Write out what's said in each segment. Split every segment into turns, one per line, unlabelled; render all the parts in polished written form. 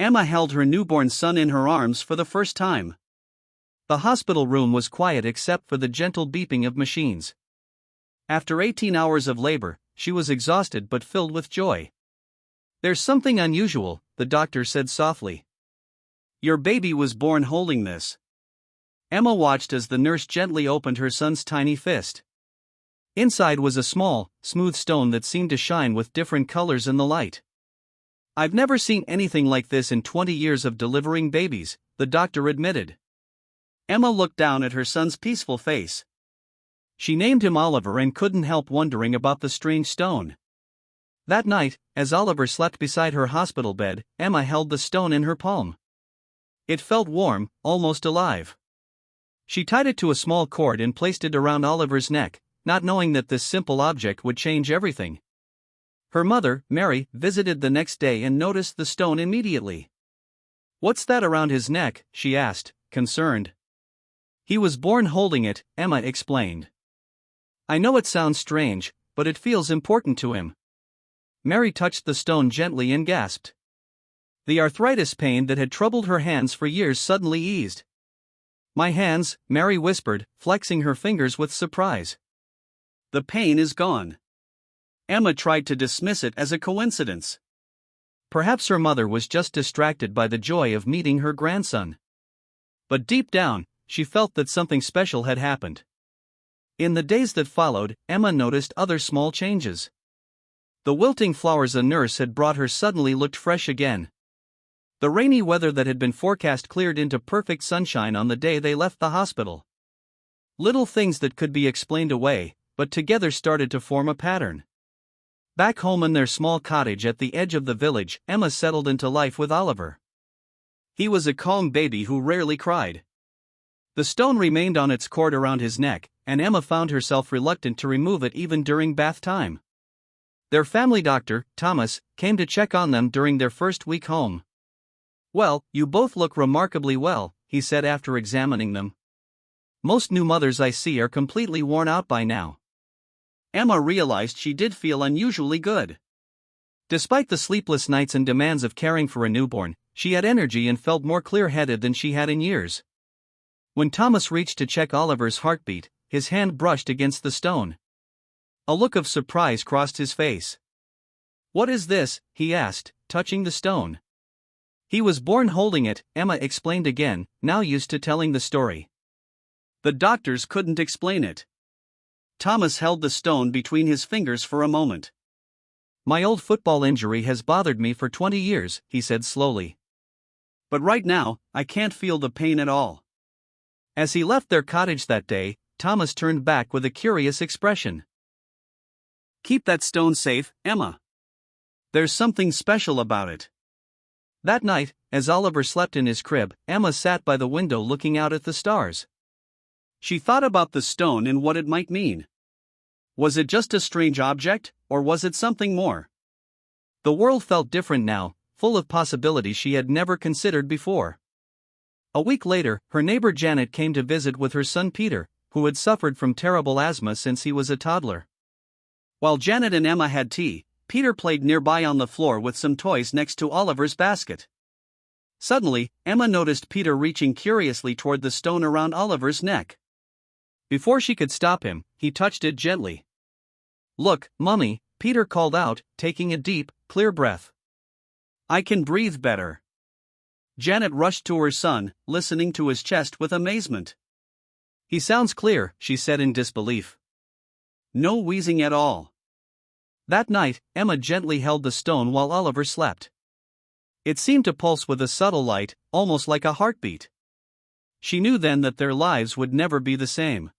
Emma held her newborn son in her arms for the first time. The hospital room was quiet except for the gentle beeping of machines. After 18 hours of labor, she was exhausted but filled with joy. "There's something unusual," the doctor said softly. "Your baby was born holding this." Emma watched as the nurse gently opened her son's tiny fist. Inside was a small, smooth stone that seemed to shine with different colors in the light. "I've never seen anything like this in 20 years of delivering babies," the doctor admitted. Emma looked down at her son's peaceful face. She named him Oliver and couldn't help wondering about the strange stone. That night, as Oliver slept beside her hospital bed, Emma held the stone in her palm. It felt warm, almost alive. She tied it to a small cord and placed it around Oliver's neck, not knowing that this simple object would change everything. Her mother, Mary, visited the next day and noticed the stone immediately. "What's that around his neck?" she asked, concerned. "He was born holding it," Emma explained. "I know it sounds strange, but it feels important to him." Mary touched the stone gently and gasped. The arthritis pain that had troubled her hands for years suddenly eased. "My hands," Mary whispered, flexing her fingers with surprise. "The pain is gone." Emma tried to dismiss it as a coincidence. Perhaps her mother was just distracted by the joy of meeting her grandson. But deep down, she felt that something special had happened. In the days that followed, Emma noticed other small changes. The wilting flowers a nurse had brought her suddenly looked fresh again. The rainy weather that had been forecast cleared into perfect sunshine on the day they left the hospital. Little things that could be explained away, but together started to form a pattern. Back home in their small cottage at the edge of the village, Emma settled into life with Oliver. He was a calm baby who rarely cried. The stone remained on its cord around his neck, and Emma found herself reluctant to remove it even during bath time. Their family doctor, Thomas, came to check on them during their first week home. "Well, you both look remarkably well," he said after examining them. "Most new mothers I see are completely worn out by now." Emma realized she did feel unusually good. Despite the sleepless nights and demands of caring for a newborn, she had energy and felt more clear-headed than she had in years. When Thomas reached to check Oliver's heartbeat, his hand brushed against the stone. A look of surprise crossed his face. "What is this?" he asked, touching the stone. "He was born holding it," Emma explained again, now used to telling the story. The doctors couldn't explain it. Thomas held the stone between his fingers for a moment. "My old football injury has bothered me for 20 years, he said slowly. "But right now, I can't feel the pain at all." As he left their cottage that day, Thomas turned back with a curious expression. "Keep that stone safe, Emma. There's something special about it." That night, as Oliver slept in his crib, Emma sat by the window looking out at the stars. She thought about the stone and what it might mean. Was it just a strange object, or was it something more? The world felt different now, full of possibilities she had never considered before. A week later, her neighbor Janet came to visit with her son Peter, who had suffered from terrible asthma since he was a toddler. While Janet and Emma had tea, Peter played nearby on the floor with some toys next to Oliver's basket. Suddenly, Emma noticed Peter reaching curiously toward the stone around Oliver's neck. Before she could stop him, he touched it gently. "Look, Mummy," Peter called out, taking a deep, clear breath. "I can breathe better." Janet rushed to her son, listening to his chest with amazement. "He sounds clear," she said in disbelief. "No wheezing at all." That night, Emma gently held the stone while Oliver slept. It seemed to pulse with a subtle light, almost like a heartbeat. She knew then that their lives would never be the same.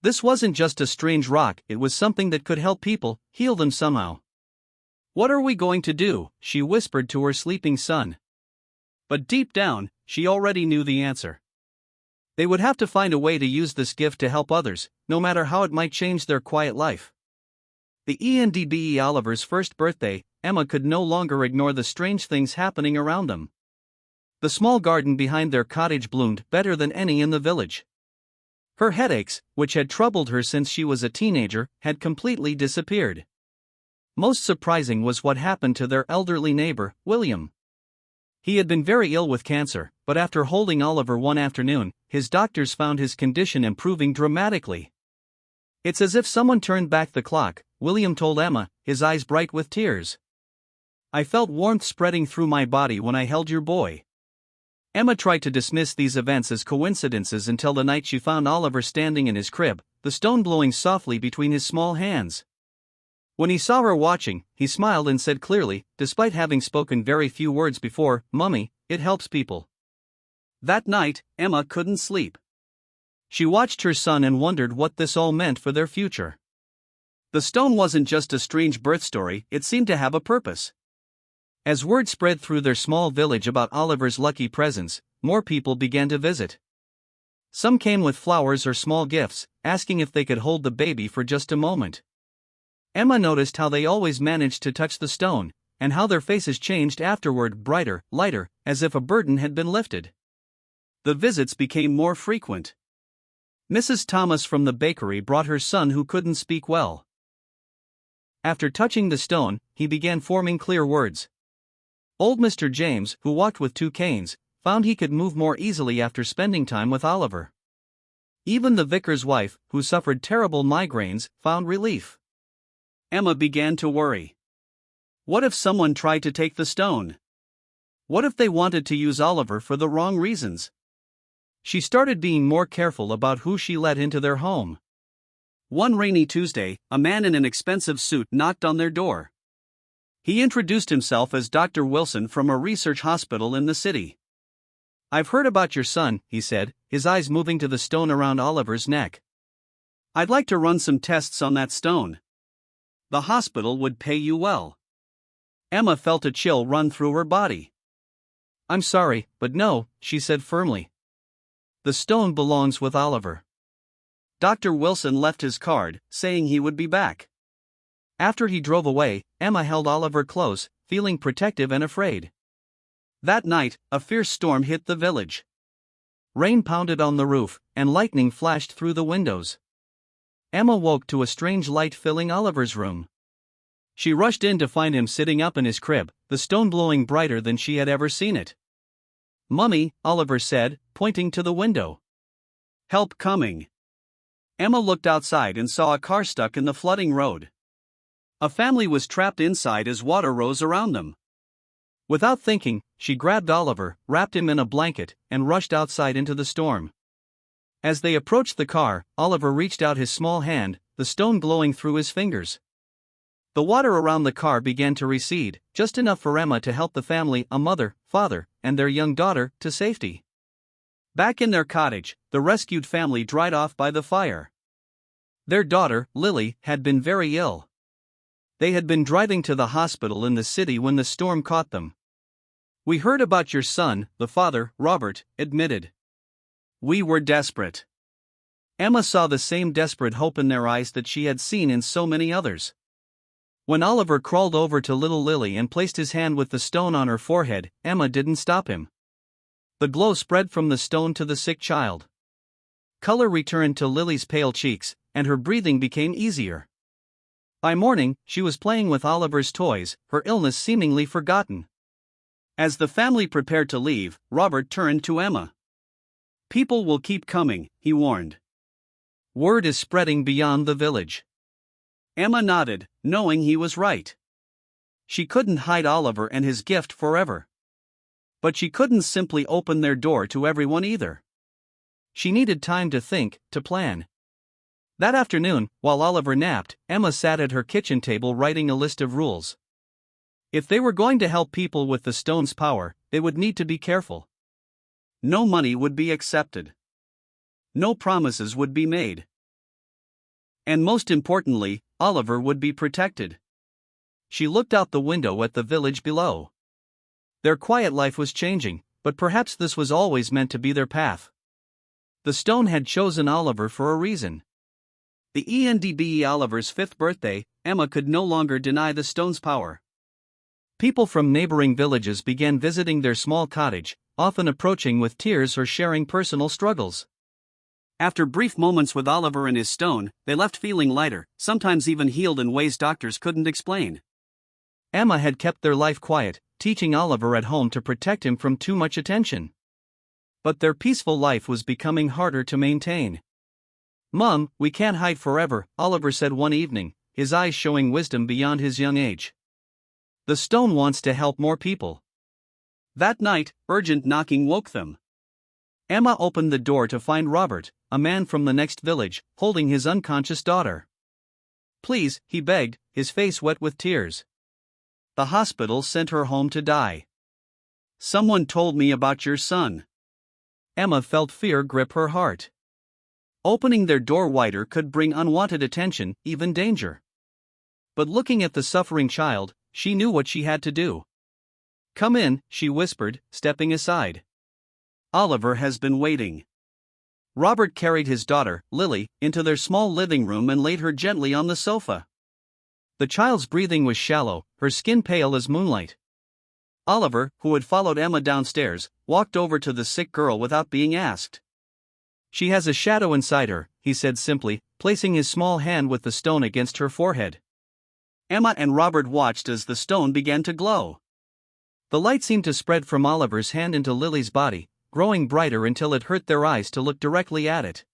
This wasn't just a strange rock, it was something that could help people, heal them somehow. "What are we going to do?" she whispered to her sleeping son. But deep down, she already knew the answer. They would have to find a way to use this gift to help others, no matter how it might change their quiet life. The ENDBE Oliver's first birthday, Emma could no longer ignore the strange things happening around them. The small garden behind their cottage bloomed better than any in the village. Her headaches, which had troubled her since she was a teenager, had completely disappeared. Most surprising was what happened to their elderly neighbor, William. He had been very ill with cancer, but after holding Oliver one afternoon, his doctors found his condition improving dramatically. "It's as if someone turned back the clock," William told Emma, his eyes bright with tears. "I felt warmth spreading through my body when I held your boy." Emma tried to dismiss these events as coincidences until the night she found Oliver standing in his crib, the stone blowing softly between his small hands. When he saw her watching, he smiled and said clearly, despite having spoken very few words before, "Mummy, it helps people." That night, Emma couldn't sleep. She watched her son and wondered what this all meant for their future. The stone wasn't just a strange birth story, it seemed to have a purpose. As word spread through their small village about Oliver's lucky presence, more people began to visit. Some came with flowers or small gifts, asking if they could hold the baby for just a moment. Emma noticed how they always managed to touch the stone, and how their faces changed afterward, brighter, lighter, as if a burden had been lifted. The visits became more frequent. Mrs. Thomas from the bakery brought her son who couldn't speak well. After touching the stone, he began forming clear words. Old Mr. James, who walked with 2 canes, found he could move more easily after spending time with Oliver. Even the vicar's wife, who suffered terrible migraines, found relief. Emma began to worry. What if someone tried to take the stone? What if they wanted to use Oliver for the wrong reasons? She started being more careful about who she let into their home. One rainy Tuesday, a man in an expensive suit knocked on their door. He introduced himself as Dr. Wilson from a research hospital in the city. "I've heard about your son," he said, his eyes moving to the stone around Oliver's neck. "I'd like to run some tests on that stone. The hospital would pay you well." Emma felt a chill run through her body. "I'm sorry, but no," she said firmly. "The stone belongs with Oliver." Dr. Wilson left his card, saying he would be back. After he drove away, Emma held Oliver close, feeling protective and afraid. That night, a fierce storm hit the village. Rain pounded on the roof, and lightning flashed through the windows. Emma woke to a strange light filling Oliver's room. She rushed in to find him sitting up in his crib, the stone glowing brighter than she had ever seen it. "Mummy," Oliver said, pointing to the window. "Help coming." Emma looked outside and saw a car stuck in the flooding road. A family was trapped inside as water rose around them. Without thinking, she grabbed Oliver, wrapped him in a blanket, and rushed outside into the storm. As they approached the car, Oliver reached out his small hand, the stone glowing through his fingers. The water around the car began to recede, just enough for Emma to help the family, a mother, father, and their young daughter, to safety. Back in their cottage, the rescued family dried off by the fire. Their daughter, Lily, had been very ill. They had been driving to the hospital in the city when the storm caught them. "We heard about your son," the father, Robert, admitted. "We were desperate." Emma saw the same desperate hope in their eyes that she had seen in so many others. When Oliver crawled over to little Lily and placed his hand with the stone on her forehead, Emma didn't stop him. The glow spread from the stone to the sick child. Color returned to Lily's pale cheeks, and her breathing became easier. By morning, she was playing with Oliver's toys, her illness seemingly forgotten. As the family prepared to leave, Robert turned to Emma. "People will keep coming," he warned. "Word is spreading beyond the village." Emma nodded, knowing he was right. She couldn't hide Oliver and his gift forever. But she couldn't simply open their door to everyone either. She needed time to think, to plan. That afternoon, while Oliver napped, Emma sat at her kitchen table writing a list of rules. If they were going to help people with the stone's power, they would need to be careful. No money would be accepted. No promises would be made. And most importantly, Oliver would be protected. She looked out the window at the village below. Their quiet life was changing, but perhaps this was always meant to be their path. The stone had chosen Oliver for a reason. The ENDBE Oliver's 5th birthday, Emma could no longer deny the stone's power. People from neighboring villages began visiting their small cottage, often approaching with tears or sharing personal struggles. After brief moments with Oliver and his stone, they left feeling lighter, sometimes even healed in ways doctors couldn't explain. Emma had kept their life quiet, teaching Oliver at home to protect him from too much attention. But their peaceful life was becoming harder to maintain. "Mom, we can't hide forever," Oliver said one evening, his eyes showing wisdom beyond his young age. "The stone wants to help more people." That night, urgent knocking woke them. Emma opened the door to find Robert, a man from the next village, holding his unconscious daughter. "Please," he begged, his face wet with tears. "The hospital sent her home to die. Someone told me about your son." Emma felt fear grip her heart. Opening their door wider could bring unwanted attention, even danger. But looking at the suffering child, she knew what she had to do. "Come in," she whispered, stepping aside. "Oliver has been waiting." Robert carried his daughter, Lily, into their small living room and laid her gently on the sofa. The child's breathing was shallow, her skin pale as moonlight. Oliver, who had followed Emma downstairs, walked over to the sick girl without being asked. "She has a shadow inside her," he said simply, placing his small hand with the stone against her forehead. Emma and Robert watched as the stone began to glow. The light seemed to spread from Oliver's hand into Lily's body, growing brighter until it hurt their eyes to look directly at it.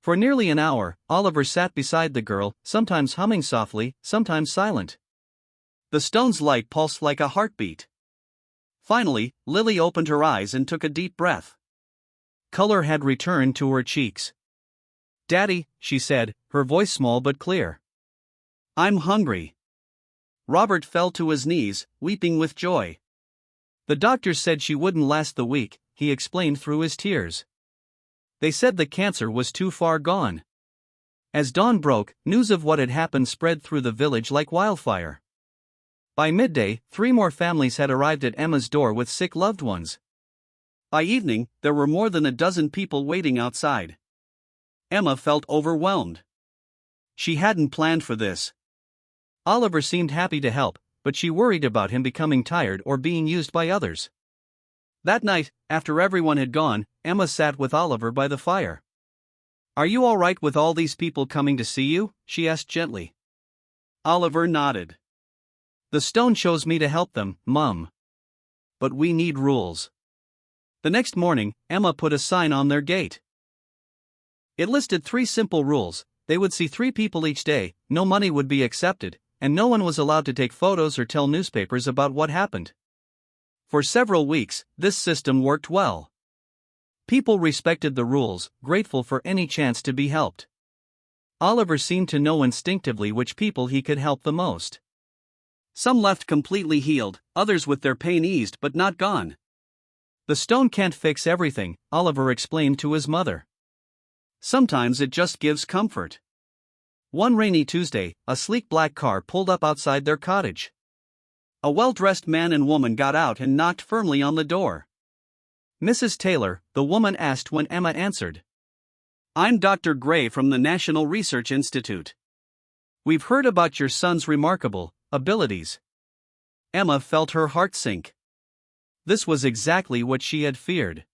For nearly an hour, Oliver sat beside the girl, sometimes humming softly, sometimes silent. The stone's light pulsed like a heartbeat. Finally, Lily opened her eyes and took a deep breath. Color had returned to her cheeks. "Daddy," she said, her voice small but clear. "I'm hungry." Robert fell to his knees, weeping with joy. "The doctors said she wouldn't last the week," he explained through his tears. "They said the cancer was too far gone." As dawn broke, news of what had happened spread through the village like wildfire. By midday, 3 more families had arrived at Emma's door with sick loved ones. By evening, there were more than a dozen people waiting outside. Emma felt overwhelmed. She hadn't planned for this. Oliver seemed happy to help, but she worried about him becoming tired or being used by others. That night, after everyone had gone, Emma sat with Oliver by the fire. "Are you all right with all these people coming to see you?" she asked gently. Oliver nodded. "The stone chose me to help them, Mum. But we need rules." The next morning, Emma put a sign on their gate. It listed 3 simple rules: they would see 3 people each day, no money would be accepted, and no one was allowed to take photos or tell newspapers about what happened. For several weeks, this system worked well. People respected the rules, grateful for any chance to be helped. Oliver seemed to know instinctively which people he could help the most. Some left completely healed, others with their pain eased but not gone. "The stone can't fix everything," Oliver explained to his mother. "Sometimes it just gives comfort." One rainy Tuesday, a sleek black car pulled up outside their cottage. A well-dressed man and woman got out and knocked firmly on the door. "Mrs. Taylor," the woman asked when Emma answered. "I'm Dr. Gray from the National Research Institute. We've heard about your son's remarkable abilities." Emma felt her heart sink. This was exactly what she had feared.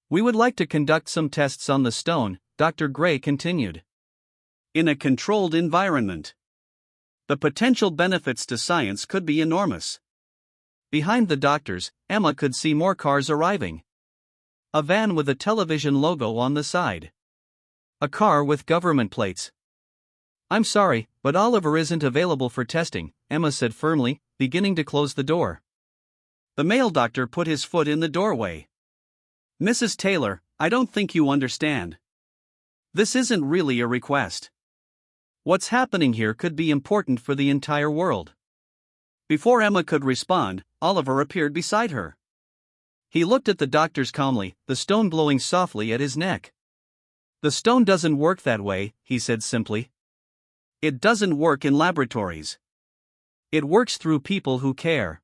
"We would like to conduct some tests on the stone," Dr. Gray continued. "In a controlled environment. The potential benefits to science could be enormous." Behind the doctors, Emma could see more cars arriving. A van with a television logo on the side. A car with government plates. "I'm sorry, but Oliver isn't available for testing," Emma said firmly, beginning to close the door. The male doctor put his foot in the doorway. "Mrs. Taylor, I don't think you understand. This isn't really a request. What's happening here could be important for the entire world." Before Emma could respond, Oliver appeared beside her. He looked at the doctors calmly, the stone glowing softly at his neck. "The stone doesn't work that way," he said simply. "It doesn't work in laboratories. It works through people who care."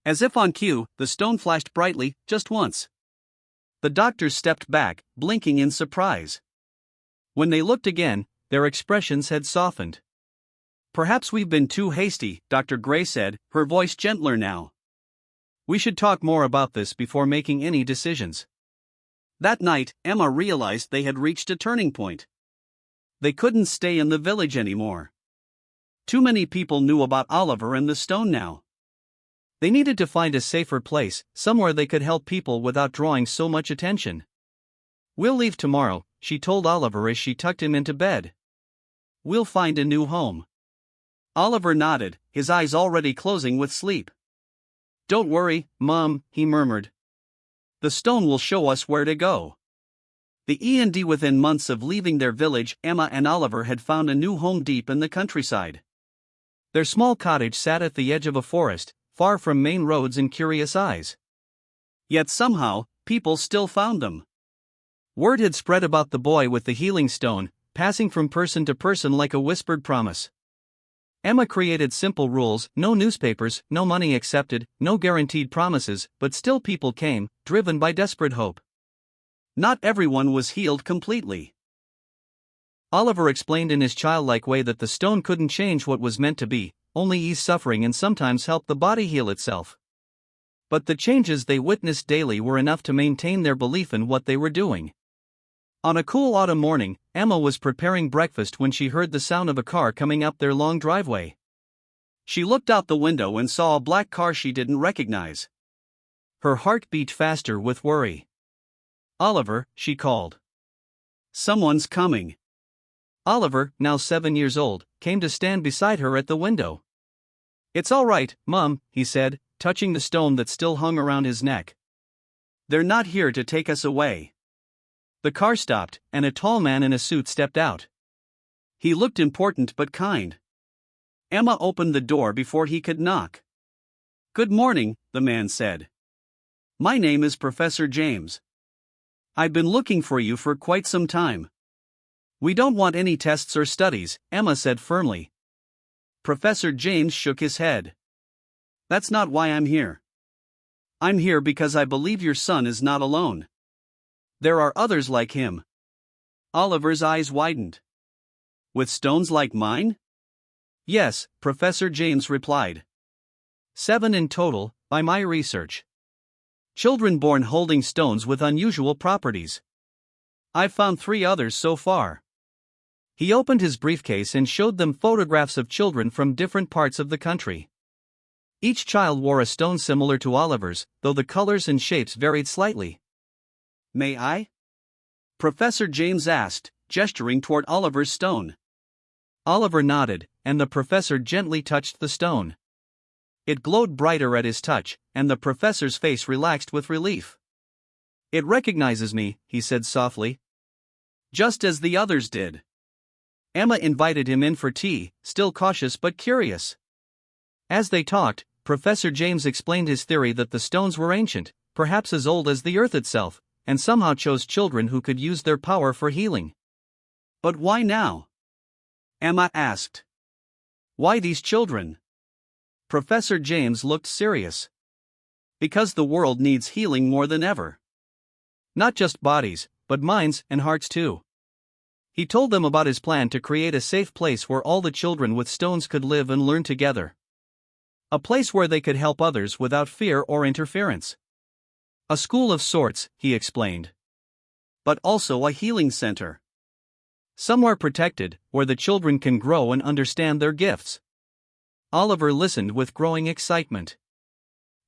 As if on cue, the stone flashed brightly, just once. The doctors stepped back, blinking in surprise. When they looked again, their expressions had softened. "Perhaps we've been too hasty," Dr. Gray said, her voice gentler now. "We should talk more about this before making any decisions." That night, Emma realized they had reached a turning point. They couldn't stay in the village anymore. Too many people knew about Oliver and the stone now. They needed to find a safer place, somewhere they could help people without drawing so much attention. "We'll leave tomorrow," she told Oliver as she tucked him into bed. "We'll find a new home." Oliver nodded, his eyes already closing with sleep. "Don't worry, Mom," he murmured. "The stone will show us where to go." Within months of leaving their village, Emma and Oliver had found a new home deep in the countryside. Their small cottage sat at the edge of a forest, far from main roads and curious eyes. Yet somehow, people still found them. Word had spread about the boy with the healing stone, passing from person to person like a whispered promise. Emma created simple rules: no newspapers, no money accepted, no guaranteed promises, but still people came, driven by desperate hope. Not everyone was healed completely. Oliver explained in his childlike way that the stone couldn't change what was meant to be, only ease suffering and sometimes help the body heal itself. But the changes they witnessed daily were enough to maintain their belief in what they were doing. On a cool autumn morning, Emma was preparing breakfast when she heard the sound of a car coming up their long driveway. She looked out the window and saw a black car she didn't recognize. Her heart beat faster with worry. "Oliver," she called. "Someone's coming." Oliver, now 7 years old, came to stand beside her at the window. "It's all right, Mum," he said, touching the stone that still hung around his neck. "They're not here to take us away." The car stopped, and a tall man in a suit stepped out. He looked important but kind. Emma opened the door before he could knock. "Good morning," the man said. "My name is Professor James. I've been looking for you for quite some time." "We don't want any tests or studies," Emma said firmly. Professor James shook his head. "That's not why I'm here. I'm here because I believe your son is not alone. There are others like him." Oliver's eyes widened. "With stones like mine?" "Yes," Professor James replied. 7 in total, by my research. Children born holding stones with unusual properties. I've found 3 others so far. He opened his briefcase and showed them photographs of children from different parts of the country. Each child wore a stone similar to Oliver's, though the colors and shapes varied slightly. "May I?" Professor James asked, gesturing toward Oliver's stone. Oliver nodded, and the professor gently touched the stone. It glowed brighter at his touch, and the professor's face relaxed with relief. "It recognizes me," he said softly. "Just as the others did." Emma invited him in for tea, still cautious but curious. As they talked, Professor James explained his theory that the stones were ancient, perhaps as old as the earth itself, and somehow chose children who could use their power for healing. "But why now?" Emma asked. "Why these children?" Professor James looked serious. "Because the world needs healing more than ever. Not just bodies, but minds and hearts too." He told them about his plan to create a safe place where all the children with stones could live and learn together. A place where they could help others without fear or interference. A school of sorts, he explained. But also a healing center. Somewhere protected, where the children can grow and understand their gifts. Oliver listened with growing excitement.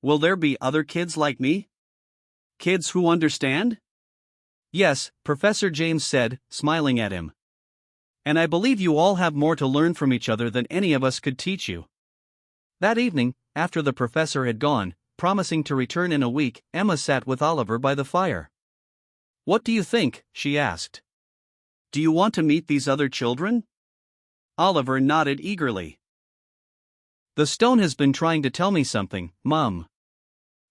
"Will there be other kids like me? Kids who understand?" "Yes," Professor James said, smiling at him. "And I believe you all have more to learn from each other than any of us could teach you." That evening, after the professor had gone, promising to return in a week, Emma sat with Oliver by the fire. "What do you think?" she asked. "Do you want to meet these other children?" Oliver nodded eagerly. "The stone has been trying to tell me something, Mum.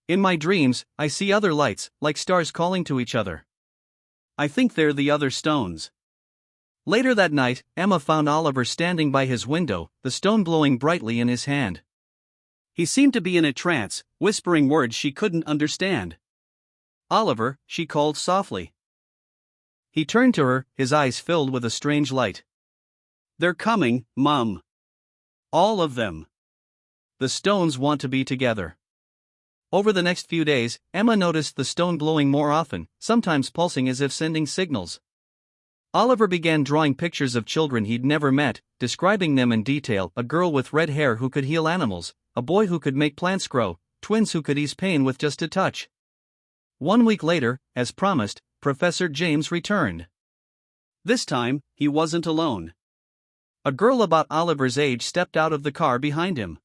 In my dreams, I see other lights, like stars calling to each other. I think they're the other stones." Later that night, Emma found Oliver standing by his window, the stone glowing brightly in his hand. He seemed to be in a trance, whispering words she couldn't understand. "Oliver," she called softly. He turned to her, his eyes filled with a strange light. "They're coming, Mum. All of them. The stones want to be together." Over the next few days, Emma noticed the stone glowing more often, sometimes pulsing as if sending signals. Oliver began drawing pictures of children he'd never met, describing them in detail: a girl with red hair who could heal animals, a boy who could make plants grow, twins who could ease pain with just a touch. 1 week later, as promised, Professor James returned. This time, he wasn't alone. A girl about Oliver's age stepped out of the car behind him.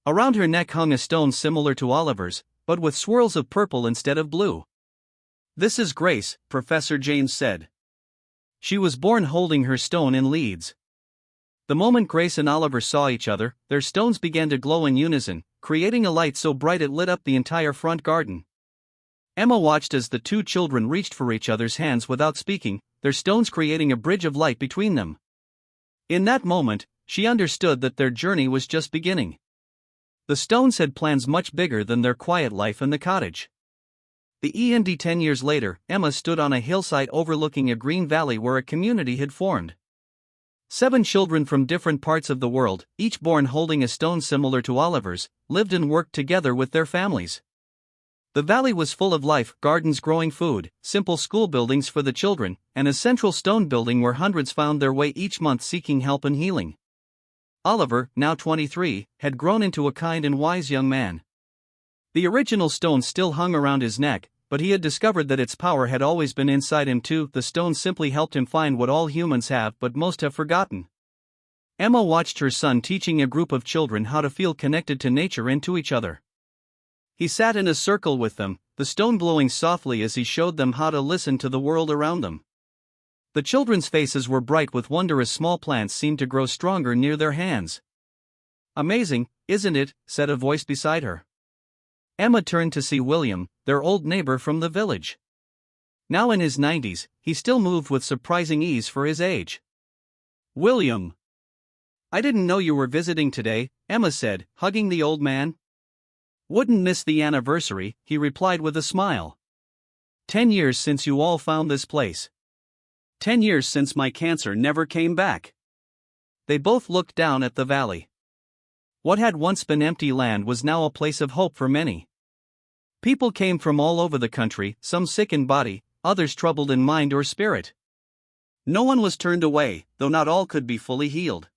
Around her neck hung a stone similar to Oliver's, but with swirls of purple instead of blue. "This is Grace," Professor James said. She was born holding her stone in Leeds. The moment Grace and Oliver saw each other, their stones began to glow in unison, creating a light so bright it lit up the entire front garden. Emma watched as the two children reached for each other's hands without speaking, their stones creating a bridge of light between them. In that moment, she understood that their journey was just beginning. The stones had plans much bigger than their quiet life in the cottage. The end 10 years later, Emma stood on a hillside overlooking a green valley where a community had formed. 7 children from different parts of the world, each born holding a stone similar to Oliver's, lived and worked together with their families. The valley was full of life, gardens growing food, simple school buildings for the children, and a central stone building where hundreds found their way each month seeking help and healing. Oliver, now 23, had grown into a kind and wise young man. The original stone still hung around his neck, but he had discovered that its power had always been inside him too. The stone simply helped him find what all humans have but most have forgotten. Emma watched her son teaching a group of children how to feel connected to nature and to each other. He sat in a circle with them, the stone glowing softly as he showed them how to listen to the world around them. The children's faces were bright with wonder as small plants seemed to grow stronger near their hands. "Amazing, isn't it?" said a voice beside her. Emma turned to see William, their old neighbor from the village. Now in his 90s, he still moved with surprising ease for his age. "William! I didn't know you were visiting today," Emma said, hugging the old man. "Wouldn't miss the anniversary," he replied with a smile. 10 years since you all found this place. 10 years since my cancer never came back." They both looked down at the valley. What had once been empty land was now a place of hope for many. People came from all over the country, some sick in body, others troubled in mind or spirit. No one was turned away, though not all could be fully healed.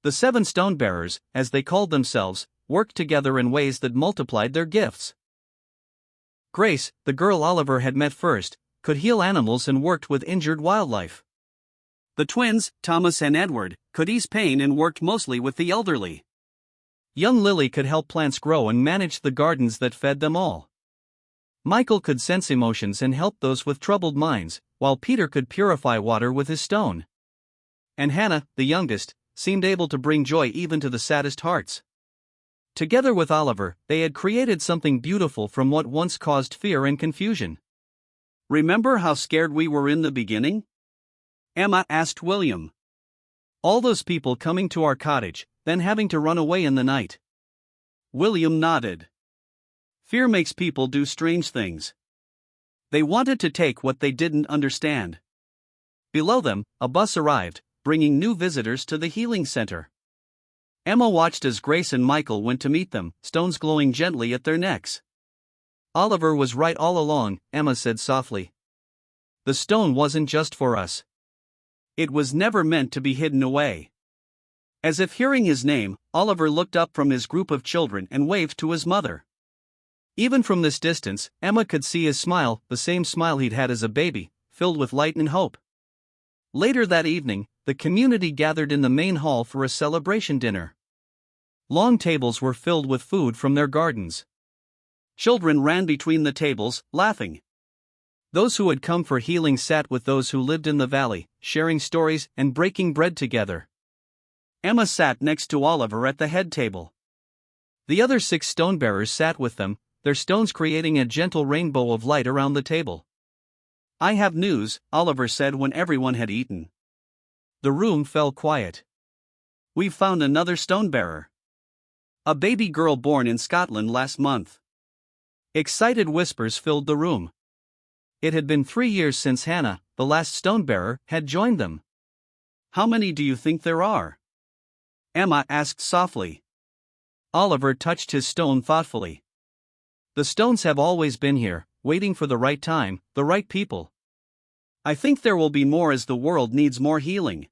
The 7 stone bearers, as they called themselves, worked together in ways that multiplied their gifts. Grace, the girl Oliver had met first, could heal animals and worked with injured wildlife. The twins, Thomas and Edward, could ease pain and worked mostly with the elderly. Young Lily could help plants grow and manage the gardens that fed them all. Michael could sense emotions and help those with troubled minds, while Peter could purify water with his stone. And Hannah, the youngest, seemed able to bring joy even to the saddest hearts. Together with Oliver, they had created something beautiful from what once caused fear and confusion. "Remember how scared we were in the beginning?" Emma asked William. "All those people coming to our cottage, then having to run away in the night." William nodded. "Fear makes people do strange things. They wanted to take what they didn't understand." Below them, a bus arrived, bringing new visitors to the healing center. Emma watched as Grace and Michael went to meet them, stones glowing gently at their necks. "Oliver was right all along," Emma said softly. "The stone wasn't just for us. It was never meant to be hidden away." As if hearing his name, Oliver looked up from his group of children and waved to his mother. Even from this distance, Emma could see his smile, the same smile he'd had as a baby, filled with light and hope. Later that evening, the community gathered in the main hall for a celebration dinner. Long tables were filled with food from their gardens. Children ran between the tables, laughing. Those who had come for healing sat with those who lived in the valley, sharing stories and breaking bread together. Emma sat next to Oliver at the head table. The other 6 stone bearers sat with them, their stones creating a gentle rainbow of light around the table. "I have news," Oliver said when everyone had eaten. The room fell quiet. "We've found another stone bearer. A baby girl born in Scotland last month." Excited whispers filled the room. It had been 3 years since Hannah, the last stone bearer, had joined them. "How many do you think there are?" Emma asked softly. Oliver touched his stone thoughtfully. "The stones have always been here, waiting for the right time, the right people. I think there will be more as the world needs more healing."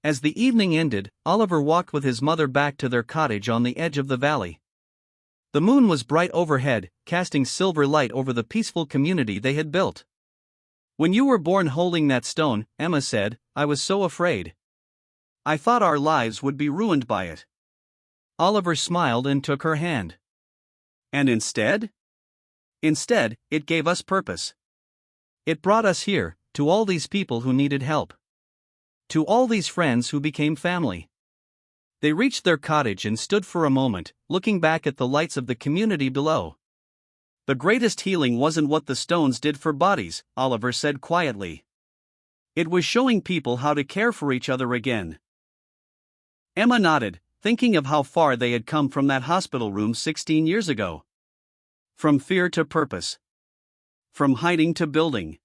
As the evening ended, Oliver walked with his mother back to their cottage on the edge of the valley. The moon was bright overhead, casting silver light over the peaceful community they had built. "When you were born holding that stone," Emma said, "I was so afraid. I thought our lives would be ruined by it." Oliver smiled and took her hand. "And instead?" "Instead, it gave us purpose. It brought us here, to all these people who needed help. To all these friends who became family." They reached their cottage and stood for a moment, looking back at the lights of the community below. "The greatest healing wasn't what the stones did for bodies," Oliver said quietly. "It was showing people how to care for each other again." Emma nodded, thinking of how far they had come from that hospital room 16 years ago. From fear to purpose. From hiding to building.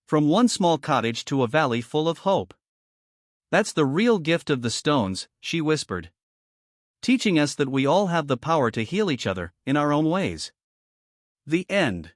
From one small cottage to a valley full of hope. "That's the real gift of the stones," she whispered. "Teaching us that we all have the power to heal each other, in our own ways." The end.